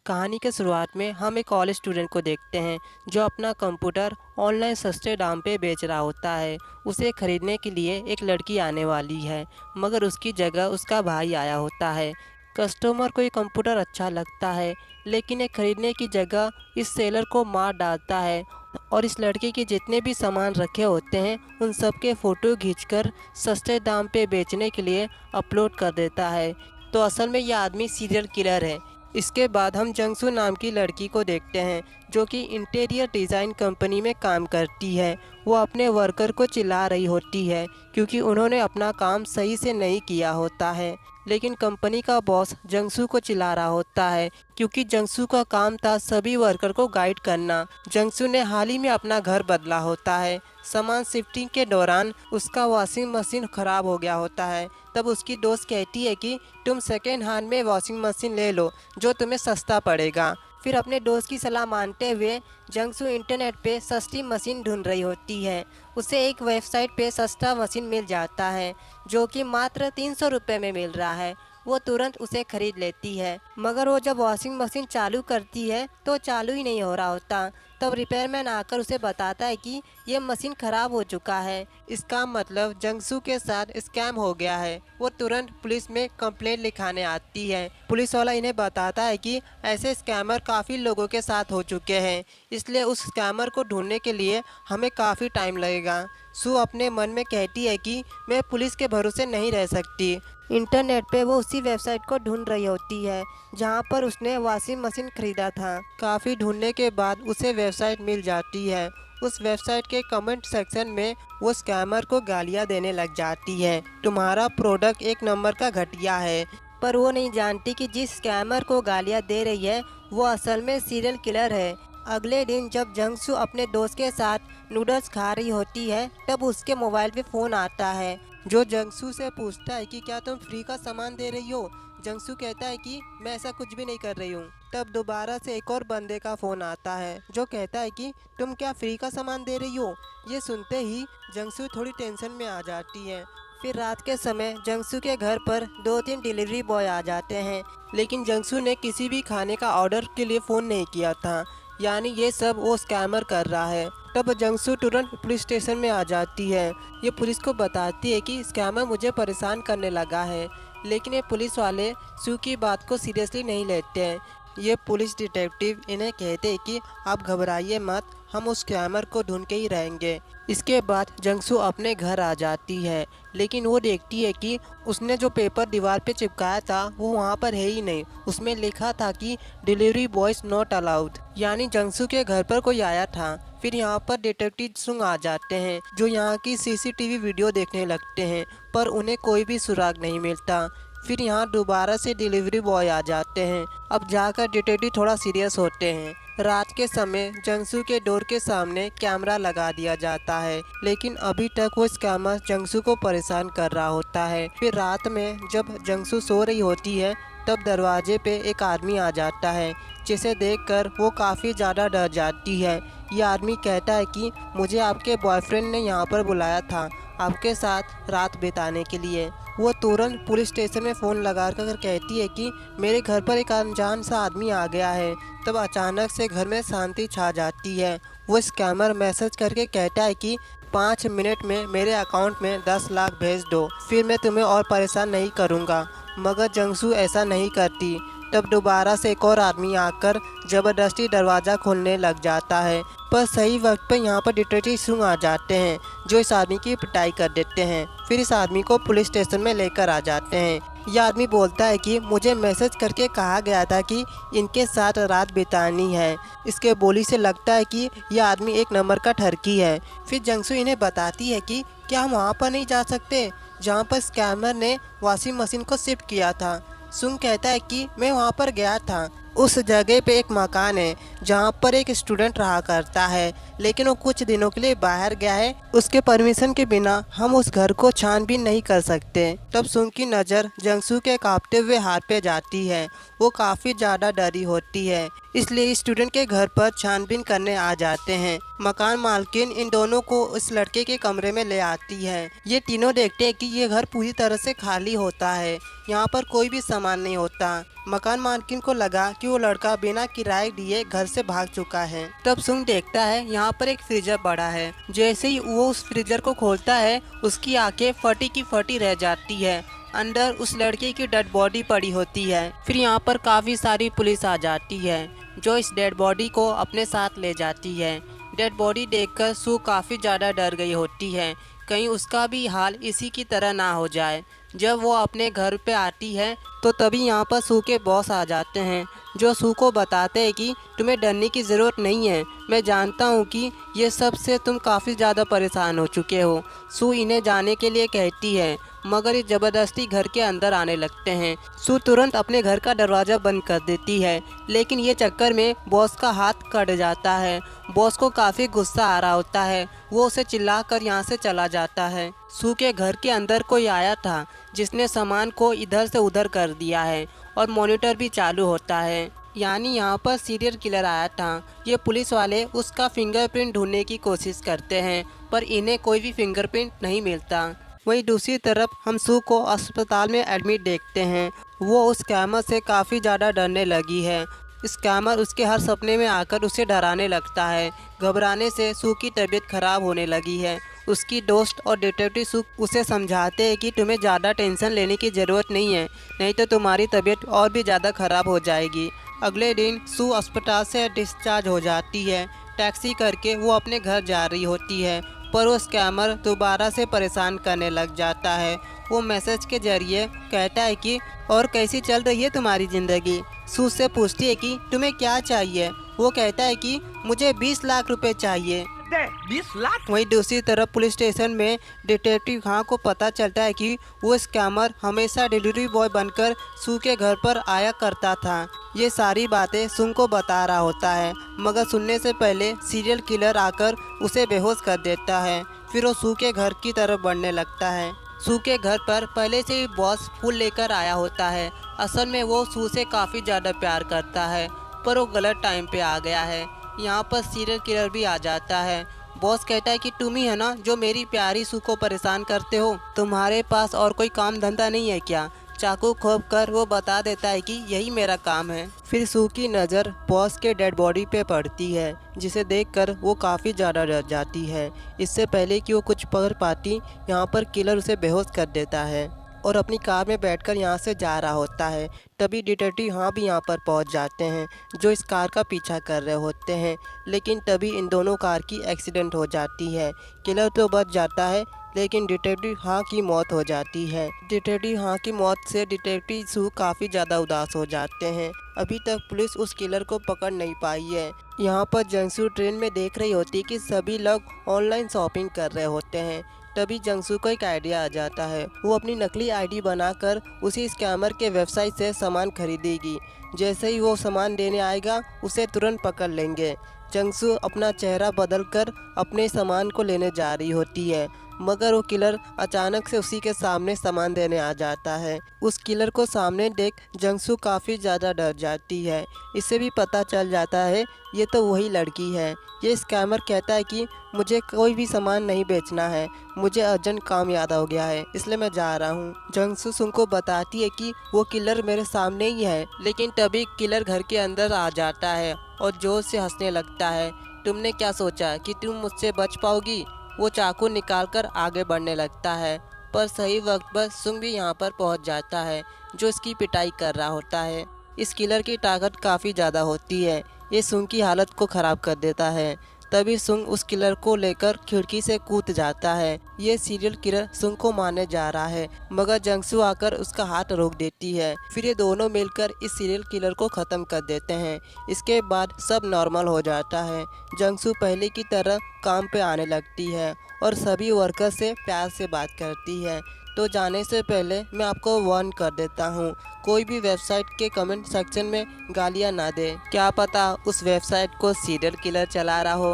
कहानी के शुरुआत में हम एक कॉलेज स्टूडेंट को देखते हैं जो अपना कंप्यूटर ऑनलाइन सस्ते दाम पे बेच रहा होता है। उसे खरीदने के लिए एक लड़की आने वाली है, मगर उसकी जगह उसका भाई आया होता है। कस्टमर को ये कंप्यूटर अच्छा लगता है, लेकिन ये खरीदने की जगह इस सेलर को मार डालता है और इस लड़के के जितने भी सामान रखे होते हैं उन सब के फ़ोटो खींचकर सस्ते दाम पे बेचने के लिए अपलोड कर देता है। तो असल में यह आदमी सीरियल किलर है। इसके बाद हम जंगसू नाम की लड़की को देखते हैं जो कि इंटीरियर डिज़ाइन कंपनी में काम करती है। वो अपने वर्कर को चिल्ला रही होती है क्योंकि उन्होंने अपना काम सही से नहीं किया होता है, लेकिन कंपनी का बॉस जंगसू को चिल्ला रहा होता है क्योंकि जंगसू का काम था सभी वर्कर को गाइड करना। जंगसू ने हाल ही में अपना घर बदला होता है। सामान शिफ्टिंग के दौरान उसका वॉशिंग मशीन ख़राब हो गया होता है। तब उसकी दोस्त कहती है कि तुम सेकेंड हैंड में वॉशिंग मशीन ले लो जो तुम्हें सस्ता पड़ेगा। फिर अपने दोस्त की सलाह मानते हुए जंगसू इंटरनेट पे सस्ती मशीन ढूंढ रही होती है। उसे एक वेबसाइट पे सस्ता मशीन मिल जाता है जो कि मात्र 300 रुपये में मिल रहा है। वो तुरंत उसे खरीद लेती है, मगर वो जब वॉशिंग मशीन चालू करती है तो चालू ही नहीं हो रहा होता। तब रिपेयरमैन आकर उसे बताता है कि ये मशीन ख़राब हो चुका है। इसका मतलब जंगसू के साथ स्कैम हो गया है। वो तुरंत पुलिस में कंप्लेंट लिखाने आती है। पुलिस वाला इन्हें बताता है कि ऐसे स्कैमर काफ़ी लोगों के साथ हो चुके हैं, इसलिए उस स्कैमर को ढूंढने के लिए हमें काफ़ी टाइम लगेगा। सू अपने मन में कहती है कि मैं पुलिस के भरोसे नहीं रह सकती। इंटरनेट पे वो उसी वेबसाइट को ढूंढ रही होती है जहाँ पर उसने वॉशिंग मशीन खरीदा था। काफ़ी ढूंढने के बाद उसे वेबसाइट मिल जाती है। उस वेबसाइट के कमेंट सेक्शन में वो स्कैमर को गालियाँ देने लग जाती है, तुम्हारा प्रोडक्ट एक नंबर का घटिया है। पर वो नहीं जानती कि जिस स्कैमर को गालियाँ दे रही है वो असल में सीरियल किलर है। अगले दिन जब जंगसू अपने दोस्त के साथ नूडल्स खा रही होती है तब उसके मोबाइल पे फ़ोन आता है जो जंगसू से पूछता है कि क्या तुम फ्री का सामान दे रही हो। जंगसू कहता है कि मैं ऐसा कुछ भी नहीं कर रही हूँ। तब दोबारा से एक और बंदे का फ़ोन आता है जो कहता है कि तुम क्या फ्री का सामान दे रही हो। ये सुनते ही जंगसू थोड़ी टेंशन में आ जाती है। फिर रात के समय जंगसू के घर पर 2-3 डिलीवरी बॉय आ जाते हैं, लेकिन जंगसू ने किसी भी खाने का ऑर्डर के लिए फ़ोन नहीं किया था, यानी ये सब वो स्कैमर कर रहा है। तब जंगसू तुरंत पुलिस स्टेशन में आ जाती है। ये पुलिस को बताती है कि स्कैमर मुझे परेशान करने लगा है, लेकिन ये पुलिस वाले सू की बात को सीरियसली नहीं लेते हैं। ये पुलिस डिटेक्टिव इन्हें कहते हैं कि आप घबराइए मत, हम उस स्कैमर को ढूंढ के ही रहेंगे। इसके बाद जंगसू अपने घर आ जाती है, लेकिन वो देखती है कि उसने जो पेपर दीवार पे चिपकाया था वो वहाँ पर है ही नहीं। उसमें लिखा था कि डिलीवरी बॉयज नॉट अलाउड, यानी जंगसू के घर पर कोई आया था। फिर यहाँ पर डिटेक्टिव सुंग आ जाते हैं जो यहाँ की सीसीटीवी वीडियो देखने लगते हैं, पर उन्हें कोई भी सुराग नहीं मिलता। फिर यहाँ दोबारा से डिलीवरी बॉय आ जाते हैं। अब जाकर डिटेक्टिव थोड़ा सीरियस होते हैं। रात के समय जंगसू के डोर के सामने कैमरा लगा दिया जाता है, लेकिन अभी तक वो स्कैमर जंगसू को परेशान कर रहा होता है। फिर रात में जब जंगसू सो रही होती है तब दरवाजे पे एक आदमी आ जाता है, जिसे देखकर वो काफ़ी ज़्यादा डर जाती है। ये आदमी कहता है कि मुझे आपके बॉयफ्रेंड ने यहाँ पर बुलाया था आपके साथ रात बिताने के लिए। वो तुरंत पुलिस स्टेशन में फ़ोन लगा कर कहती है कि मेरे घर पर एक अनजान सा आदमी आ गया है। तब अचानक से घर में शांति छा जाती है। वो स्कैमर मैसेज करके कहता है कि 5 मिनट में मेरे अकाउंट में 10 लाख भेज दो, फिर मैं तुम्हें और परेशान नहीं करूँगा। मगर जंगसू ऐसा नहीं करती। तब दोबारा से एक और आदमी आकर ज़बरदस्ती दरवाज़ा खोलने लग जाता है, पर सही वक्त पर यहाँ पर डिटेक्टिव सुंग आ जाते हैं जो इस आदमी की पिटाई कर देते हैं। फिर इस आदमी को पुलिस स्टेशन में लेकर आ जाते हैं। यह आदमी बोलता है कि मुझे मैसेज करके कहा गया था कि इनके साथ रात बितानी है। इसके बोली से लगता है कि यह आदमी एक नंबर का ठरकी है। फिर जंगसू इन्हें बताती है कि क्या हम वहाँ पर नहीं जा सकते जहाँ पर स्कैमर ने वॉशिंग मशीन को शिफ्ट किया था। सुंग कहता है कि मैं वहाँ पर गया था। उस जगह पे एक मकान है जहाँ पर एक स्टूडेंट रहा करता है, लेकिन वो कुछ दिनों के लिए बाहर गया है। उसके परमिशन के बिना हम उस घर को छानबीन नहीं कर सकते। तब सुंग की नज़र जंगसू के कांपते हुए हाथ पे जाती है। वो काफ़ी ज़्यादा डरी होती है, इसलिए स्टूडेंट के घर पर छानबीन करने आ जाते हैं। मकान मालकिन इन दोनों को उस लड़के के कमरे में ले आती है। ये तीनों देखते हैं कि ये घर पूरी तरह से खाली होता है, यहाँ पर कोई भी सामान नहीं होता। मकान मालकिन को लगा कि वो लड़का बिना किराए दिए घर से भाग चुका है। तब सुंग देखता है यहाँ पर एक फ्रीजर पड़ा है। जैसे ही वो उस फ्रीजर को खोलता है उसकी आंखें फटी की फटी रह जाती है। अंदर उस लड़के की डेड बॉडी पड़ी होती है। फिर यहाँ पर काफ़ी सारी पुलिस आ जाती है जो इस डेड बॉडी को अपने साथ ले जाती है। डेड बॉडी देखकर सू काफ़ी ज़्यादा डर गई होती है, कहीं उसका भी हाल इसी की तरह ना हो जाए। जब वो अपने घर पे आती है तो तभी यहाँ पर सू के बॉस आ जाते हैं जो सू को बताते हैं कि तुम्हें डरने की ज़रूरत नहीं है, मैं जानता हूँ कि ये सब से तुम काफ़ी ज़्यादा परेशान हो चुके हो। सू इन्हें जाने के लिए कहती है मगर ये ज़बरदस्ती घर के अंदर आने लगते हैं। सू तुरंत अपने घर का दरवाज़ा बंद कर देती है, लेकिन ये चक्कर में बॉस का हाथ कट जाता है। बॉस को काफ़ी गुस्सा आ रहा होता है, वो उसे चिल्लाकर यहाँ से चला जाता है। सू के घर के अंदर कोई आया था जिसने सामान को इधर से उधर कर दिया है और मॉनिटर भी चालू होता है, यानी यहाँ पर सीरियल किलर आया था। ये पुलिस वाले उसका फिंगरप्रिंट ढूंढने की कोशिश करते हैं पर इन्हें कोई भी फिंगरप्रिंट नहीं मिलता। वहीं दूसरी तरफ हम सू को अस्पताल में एडमिट देखते हैं। वो उस स्कैमर से काफ़ी ज़्यादा डरने लगी है। स्कैमर उसके हर सपने में आकर उसे डराने लगता है। घबराने से सू की तबीयत खराब होने लगी है। उसकी दोस्त और डिटेक्टिव सू उसे समझाते हैं कि तुम्हें ज़्यादा टेंशन लेने की ज़रूरत नहीं है, नहीं तो तुम्हारी तबीयत और भी ज़्यादा ख़राब हो जाएगी। अगले दिन सू अस्पताल से डिस्चार्ज हो जाती है। टैक्सी करके वो अपने घर जा रही होती है पर वो स्कैमर दोबारा से परेशान करने लग जाता है। वो मैसेज के जरिए कहता है कि और कैसी चल रही है तुम्हारी ज़िंदगी। सू से पूछती है कि तुम्हें क्या चाहिए। वो कहता है कि मुझे 20 लाख रुपए चाहिए। 20 लाख? वहीं दूसरी तरफ पुलिस स्टेशन में डिटेक्टिव खां को पता चलता है कि वो स्कैमर हमेशा डिलीवरी बॉय बनकर सू के घर पर आया करता था। ये सारी बातें सुंग को बता रहा होता है मगर सुनने से पहले सीरियल किलर आकर उसे बेहोश कर देता है। फिर वो सू के घर की तरफ बढ़ने लगता है। सू के घर पर पहले से ही बॉस फूल लेकर आया होता है। असल में वो सू से काफ़ी ज़्यादा प्यार करता है पर वो गलत टाइम पे आ गया है। यहाँ पर सीरियल किलर भी आ जाता है। बॉस कहता है कि तुम ही है ना जो मेरी प्यारी सू को परेशान करते हो, तुम्हारे पास और कोई काम धंधा नहीं है क्या। चाकू खोप कर वो बता देता है कि यही मेरा काम है। फिर सू की नज़र बॉस के डेड बॉडी पे पड़ती है जिसे देखकर वो काफ़ी ज़्यादा डर जाती है। इससे पहले कि वो कुछ पकड़ पाती यहाँ पर किलर उसे बेहोश कर देता है और अपनी कार में बैठकर यहाँ से जा रहा होता है। तभी डिटेक्टिव हाँ भी यहाँ पर पहुँच जाते हैं जो इस कार का पीछा कर रहे होते हैं, लेकिन तभी इन दोनों कार की एक्सीडेंट हो जाती है। किलर तो बच जाता है लेकिन डिटेक्टिव हाँ की मौत हो जाती है। डिटेक्टिव हाँ की मौत से डिटेक्टिव सू काफ़ी ज़्यादा उदास हो जाते हैं। अभी तक पुलिस उस किलर को पकड़ नहीं पाई है। यहाँ पर जंगसू ट्रेन में देख रही होती है कि सभी लोग ऑनलाइन शॉपिंग कर रहे होते हैं। तभी जंगसू को एक आइडिया आ जाता है। वो अपनी नकली आईडी बनाकर उसी स्कैमर के वेबसाइट से सामान खरीदेगी। जैसे ही वो सामान देने आएगा उसे तुरंत पकड़ लेंगे। जंगसू अपना चेहरा बदलकर अपने सामान को लेने जा रही होती है मगर वो किलर अचानक से उसी के सामने सामान देने आ जाता है। उस किलर को सामने देख जंगसू काफ़ी ज़्यादा डर जाती है। इससे भी पता चल जाता है ये तो वही लड़की है। ये स्कैमर कहता है कि मुझे कोई भी सामान नहीं बेचना है, मुझे अर्जेंट काम याद हो गया है इसलिए मैं जा रहा हूँ। जंगसू सुंग को बताती है कि वो किलर मेरे सामने ही है, लेकिन तभी किलर घर के अंदर आ जाता है और जोर से हंसने लगता है। तुमने क्या सोचा कि तुम मुझसे बच पाओगी। वो चाकू निकालकर आगे बढ़ने लगता है पर सही वक्त पर सुंग भी यहाँ पर पहुँच जाता है जो इसकी पिटाई कर रहा होता है। इस किलर की ताकत काफ़ी ज़्यादा होती है, ये सुंग की हालत को ख़राब कर देता है। तभी सुंग उस किलर को लेकर खिड़की से कूद जाता है। ये सीरियल किलर सुंग को मारने जा रहा है मगर जंगसू आकर उसका हाथ रोक देती है। फिर ये दोनों मिलकर इस सीरियल किलर को ख़त्म कर देते हैं। इसके बाद सब नॉर्मल हो जाता है। जंगसू पहले की तरह काम पे आने लगती है और सभी वर्कर से प्यार से बात करती है। तो जाने से पहले मैं आपको वार्न कर देता हूँ, कोई भी वेबसाइट के कमेंट सेक्शन में गालियाँ ना दे, क्या पता उस वेबसाइट को सीरियल किलर चला रहा हो।